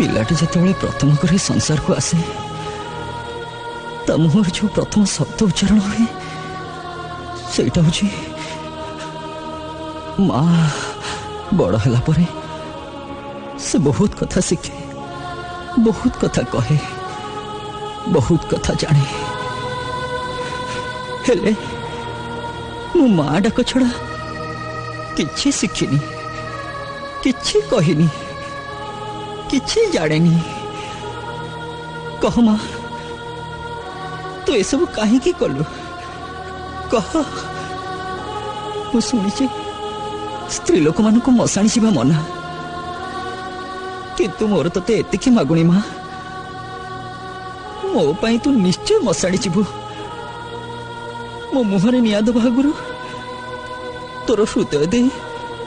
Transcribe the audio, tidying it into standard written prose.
पिलाटी जिते प्रथम कर संसार को आसे मुहर जो प्रथम शब्द उच्चारण हुए सेटा हूँ माँ। बड़ है से बहुत कथा शिखे, बहुत कथा कहे, बहुत कथा जाने। हेले मु माँ डाक छड़ा किछि शिखिनी, किछि कहिनी, किछि जानेनी। कह माँ तू तो एसबू कहीं कलु? कह। मु शुणी स्त्री लोक मान मशाणी जावा मना, किंतु मोर ते एतिकी मागुणी माँ, मो पाई तू निश्चय मशाणी जीवु। मो मुहरे निया दबा आगुरु तोर हृदय दे